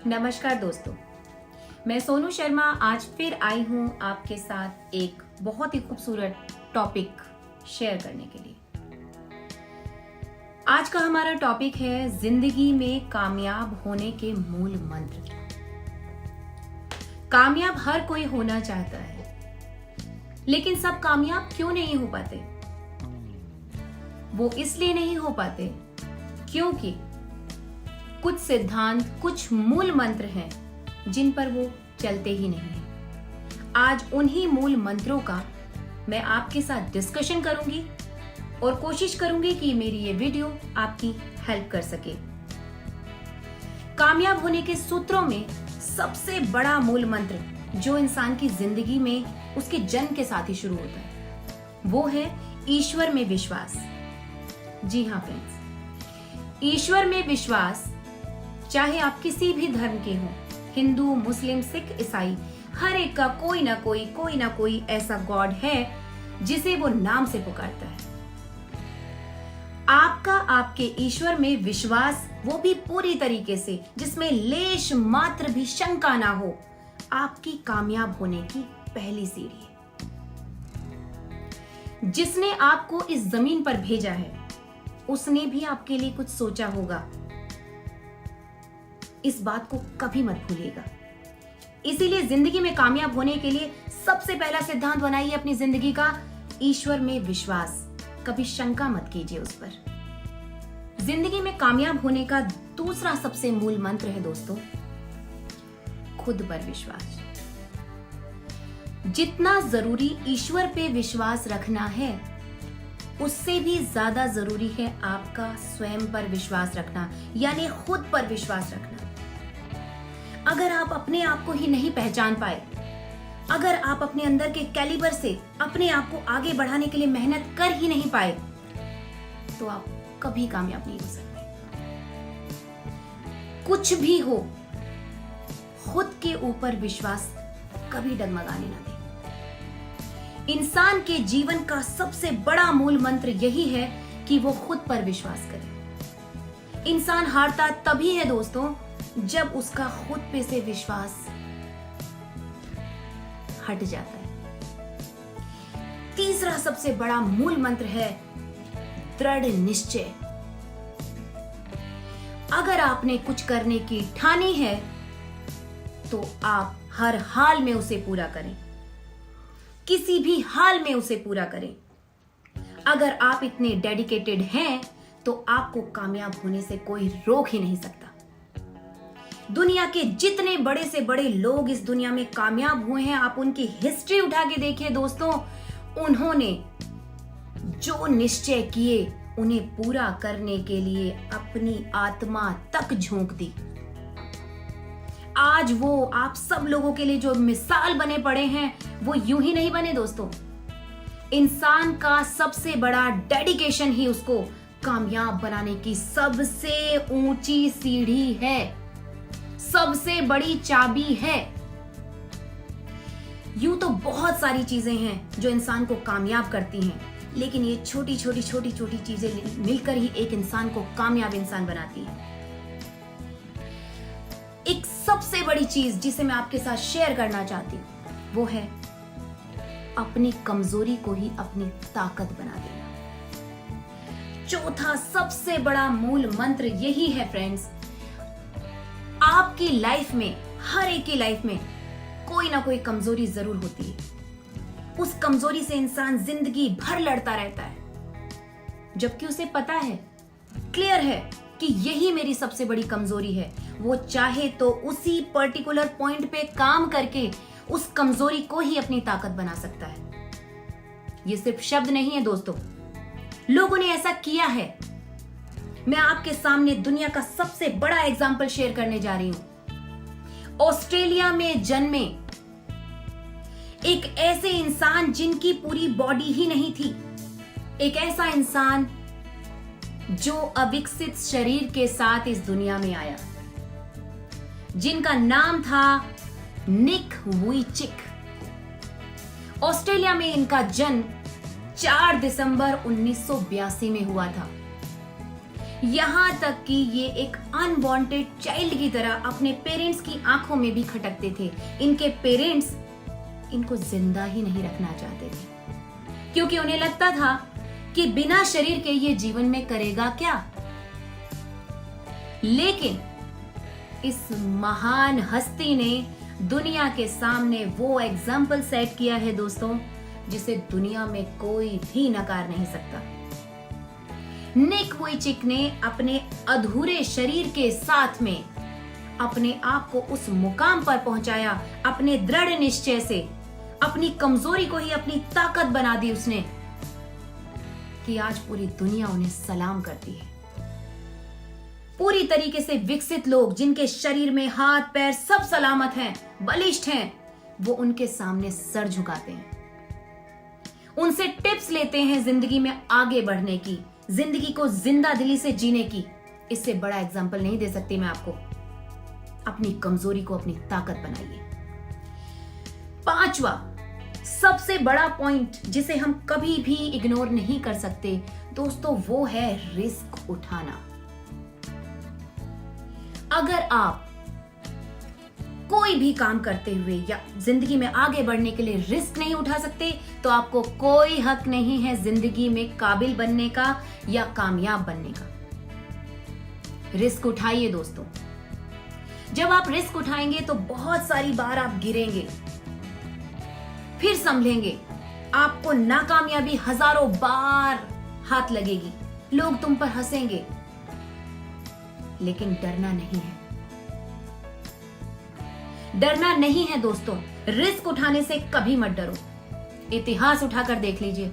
नमस्कार दोस्तों, मैं सोनू शर्मा आज फिर आई हूं आपके साथ एक बहुत ही खूबसूरत टॉपिक शेयर करने के लिए। आज का हमारा टॉपिक है जिंदगी में कामयाब होने के मूल मंत्र। कामयाब हर कोई होना चाहता है, लेकिन सब कामयाब क्यों नहीं हो पाते? वो इसलिए नहीं हो पाते क्योंकि कुछ सिद्धांत, कुछ मूल मंत्र हैं जिन पर वो चलते ही नहीं हैं। आज उन्हीं मूल मंत्रों का मैं आपके साथ डिस्कशन करूंगी और कोशिश करूंगी कि मेरी ये वीडियो आपकी हेल्प कर सके। कामयाब होने के सूत्रों में सबसे बड़ा मूल मंत्र जो इंसान की जिंदगी में उसके जन्म के साथ ही शुरू होता है, वो है ईश्वर में विश्वास। जी हाँ फ्रेंड्स, ईश्वर में विश्वास, चाहे आप किसी भी धर्म के हों, हिंदू, मुस्लिम, सिख, ईसाई, हर एक का कोई ना कोई ऐसा गॉड है जिसे वो नाम से पुकारता है। आपका आपके ईश्वर में विश्वास, वो भी पूरी तरीके से, जिसमें लेश मात्र भी शंका ना हो, आपकी कामयाब होने की पहली सीढ़ी है। जिसने आपको इस जमीन पर भेजा है, उसने भी आपके लिए कुछ सोचा होगा। इस बात को कभी मत भूलिएगा। इसीलिए जिंदगी में कामयाब होने के लिए सबसे पहला सिद्धांत बनाइए अपनी जिंदगी का, ईश्वर में विश्वास। कभी शंका मत कीजिए उस पर। जिंदगी में कामयाब होने का दूसरा सबसे मूल मंत्र है दोस्तों, खुद पर विश्वास। जितना जरूरी ईश्वर पे विश्वास रखना है, उससे भी ज्यादा जरूरी है आपका स्वयं पर विश्वास रखना, यानी खुद पर विश्वास रखना। अगर आप अपने आप को ही नहीं पहचान पाए, अगर आप अपने अंदर के कैलिबर से अपने आप को आगे बढ़ाने के लिए मेहनत कर ही नहीं पाए, तो आप कभी कामयाब नहीं हो सकते। कुछ भी हो, खुद के ऊपर विश्वास कभी डगमगाने ना दें। इंसान के जीवन का सबसे बड़ा मूल मंत्र यही है कि वो खुद पर विश्वास करे। इंसान हारता तभी है दोस्तों जब उसका खुद पे से विश्वास हट जाता है। तीसरा सबसे बड़ा मूल मंत्र है दृढ़ निश्चय। अगर आपने कुछ करने की ठानी है, तो आप हर हाल में उसे पूरा करें, किसी भी हाल में उसे पूरा करें। अगर आप इतने डेडिकेटेड हैं, तो आपको कामयाब होने से कोई रोक ही नहीं सकता। दुनिया के जितने बड़े से बड़े लोग इस दुनिया में कामयाब हुए हैं, आप उनकी हिस्ट्री उठा के देखिए दोस्तों, उन्होंने जो निश्चय किए उन्हें पूरा करने के लिए अपनी आत्मा तक झोंक दी। आज वो आप सब लोगों के लिए जो मिसाल बने पड़े हैं, वो यूं ही नहीं बने दोस्तों। इंसान का सबसे बड़ा डेडिकेशन ही उसको कामयाब बनाने की सबसे ऊंची सीढ़ी है, सबसे बड़ी चाबी है। यूं तो बहुत सारी चीजें हैं जो इंसान को कामयाब करती हैं, लेकिन ये छोटी छोटी चीजें मिलकर ही एक इंसान को कामयाब इंसान बनाती है। एक सबसे बड़ी चीज जिसे मैं आपके साथ शेयर करना चाहती हूं, वो है अपनी कमजोरी को ही अपनी ताकत बना देना। चौथा सबसे बड़ा मूल मंत्र यही है फ्रेंड्स, आपकी लाइफ में, हर एक की लाइफ में कोई ना कोई कमजोरी जरूर होती है। उस कमजोरी से इंसान जिंदगी भर लड़ता रहता है, जबकि उसे पता है, क्लियर है कि यही मेरी सबसे बड़ी कमजोरी है। वो चाहे तो उसी पर्टिकुलर पॉइंट पे काम करके उस कमजोरी को ही अपनी ताकत बना सकता है। ये सिर्फ शब्द नहीं है दोस्तों, लोगों ने ऐसा किया है। मैं आपके सामने दुनिया का सबसे बड़ा एग्जाम्पल शेयर करने जा रही हूं। ऑस्ट्रेलिया में जन्मे एक ऐसे इंसान जिनकी पूरी बॉडी ही नहीं थी, एक ऐसा इंसान जो अविकसित शरीर के साथ इस दुनिया में आया, जिनका नाम था निक वुइचिक। ऑस्ट्रेलिया में इनका जन्म 4 दिसंबर 1982 में हुआ था। यहां तक कि ये एक अनवांटेड चाइल्ड की तरह अपने पेरेंट्स की आंखों में भी खटकते थे। इनके पेरेंट्स इनको जिंदा ही नहीं रखना चाहते थे, क्योंकि उन्हें लगता था कि बिना शरीर के ये जीवन में करेगा क्या। लेकिन इस महान हस्ती ने दुनिया के सामने वो एग्जाम्पल सेट किया है दोस्तों, जिसे दुनिया में कोई भी नकार नहीं सकता। निक वुइचिक ने अपने अधूरे शरीर के साथ में अपने आप को उस मुकाम पर पहुंचाया, अपने दृढ़ निश्चय से अपनी कमजोरी को ही अपनी ताकत बना दी उसने, कि आज पूरी दुनिया उन्हें सलाम करती है। पूरी तरीके से विकसित लोग जिनके शरीर में हाथ पैर सब सलामत हैं, बलिष्ठ हैं, वो उनके सामने सर झुकाते हैं, उनसे टिप्स लेते हैं जिंदगी में आगे बढ़ने की, जिंदगी को जिंदा दिली से जीने की। इससे बड़ा एग्जाम्पल नहीं दे सकती मैं आपको। अपनी कमजोरी को अपनी ताकत बनाइए। पांचवा सबसे बड़ा पॉइंट जिसे हम कभी भी इग्नोर नहीं कर सकते दोस्तों, वो है रिस्क उठाना। अगर आप कोई भी काम करते हुए या जिंदगी में आगे बढ़ने के लिए रिस्क नहीं उठा सकते, तो आपको कोई हक नहीं है जिंदगी में काबिल बनने का या कामयाब बनने का। रिस्क उठाइए दोस्तों। जब आप रिस्क उठाएंगे तो बहुत सारी बार आप गिरेंगे, फिर संभलेंगे। आपको नाकामयाबी हजारों बार हाथ लगेगी, लोग तुम पर हंसेंगे, लेकिन डरना नहीं है। डरना नहीं है दोस्तों। रिस्क उठाने से कभी मत डरो। इतिहास उठाकर देख लीजिए,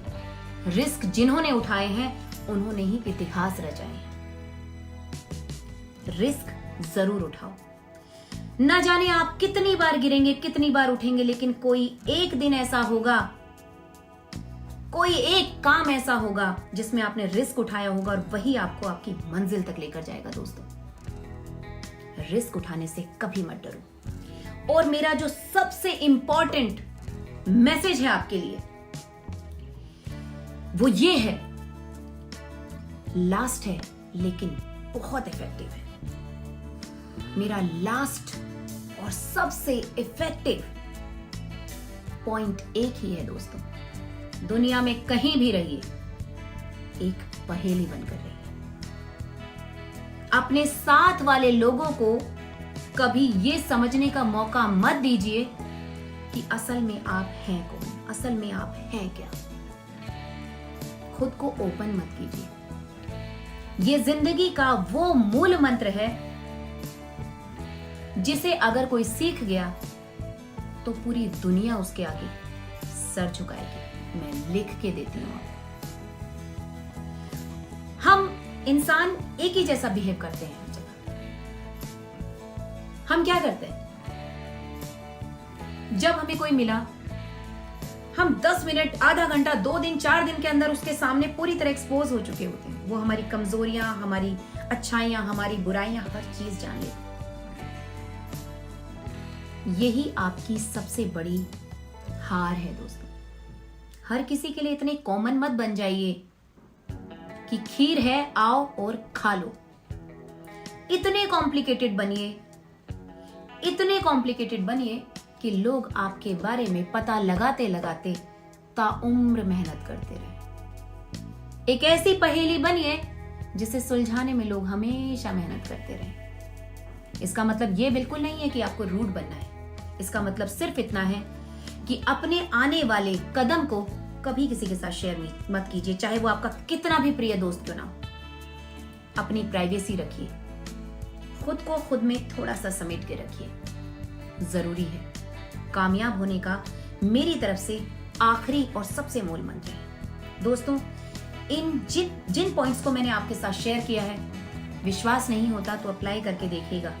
रिस्क जिन्होंने उठाए हैं उन्होंने ही इतिहास रचाए हैं। रिस्क जरूर उठाओ। न जाने आप कितनी बार गिरेंगे, कितनी बार उठेंगे, लेकिन कोई एक दिन ऐसा होगा, कोई एक काम ऐसा होगा जिसमें आपने रिस्क उठाया होगा और वही आपको आपकी मंजिल तक लेकर जाएगा दोस्तों। रिस्क उठाने से कभी मत डरो। और मेरा जो सबसे इंपॉर्टेंट मैसेज है आपके लिए वो ये है, लास्ट है लेकिन बहुत इफेक्टिव है। मेरा लास्ट और सबसे इफेक्टिव पॉइंट एक ही है दोस्तों, दुनिया में कहीं भी रहिए, एक पहेली बनकर रहिए। अपने साथ वाले लोगों को कभी ये समझने का मौका मत दीजिए कि असल में आप हैं कौन, असल में आप हैं क्या। खुद को ओपन मत कीजिए। ये जिंदगी का वो मूल मंत्र है जिसे अगर कोई सीख गया तो पूरी दुनिया उसके आगे सर झुकाएगी। मैं लिख के देती हूं। हम इंसान एक ही जैसा बिहेव करते हैं हर जगह। हम क्या करते हैं, जब हमें कोई मिला, हम 10 मिनट, आधा घंटा, 2 दिन, 4 दिन के अंदर उसके सामने पूरी तरह एक्सपोज हो चुके होते हैं। वो हमारी कमजोरियां, हमारी अच्छाइयां, हमारी बुराइयां, हर चीज जान लेते हैं। यही आपकी सबसे बड़ी हार है दोस्तों। हर किसी के लिए इतने कॉमन मत बन जाइए कि खीर है आओ और खा लो। इतने कॉम्प्लिकेटेड बनिए, इतने कॉम्प्लिकेटेड बनिए कि लोग आपके बारे में पता लगाते लगाते ताउम्र मेहनत करते रहे। एक ऐसी पहेली बनिए जिसे सुलझाने में लोग हमेशा मेहनत करते रहे। इसका मतलब ये बिल्कुल नहीं है कि आपको रूड बनना है। इसका मतलब सिर्फ इतना है कि अपने आने वाले कदम को कभी किसी के साथ शेयर मत कीजिए, चाहे वो आपका कितना भी प्रिय दोस्त क्यों ना हो। अपनी प्राइवेसी रखिए, खुद को खुद में थोड़ा सा समेट के रखिए। जरूरी है। कामयाब होने का मेरी तरफ से आखिरी और सबसे मूल मंत्र है दोस्तों। इन जिन पॉइंट्स को मैंने आपके साथ शेयर किया है, विश्वास नहीं होता तो अप्लाई करके देखिएगा।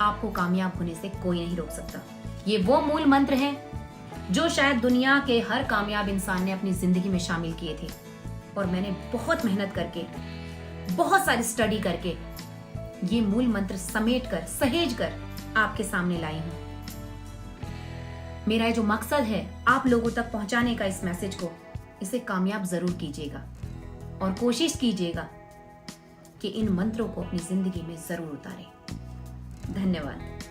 आपको कामयाब होने से कोई नहीं रोक सकता। ये वो मूल मंत्र हैं जो शायद दुनिया के हर कामयाब इंसान ने अपनी जिंदगी में शामिल किए थे, और मैंने बहुत मेहनत करके, बहुत सारी स्टडी करके ये मूल मंत्र समेट कर, सहेज कर आपके सामने लाई हूं। मेरा जो मकसद है आप लोगों तक पहुंचाने का, इस मैसेज को, इसे कामयाब जरूर कीजिएगा और कोशिश कीजिएगा कि इन मंत्रों को अपनी जिंदगी में जरूर उतारें। धन्यवाद।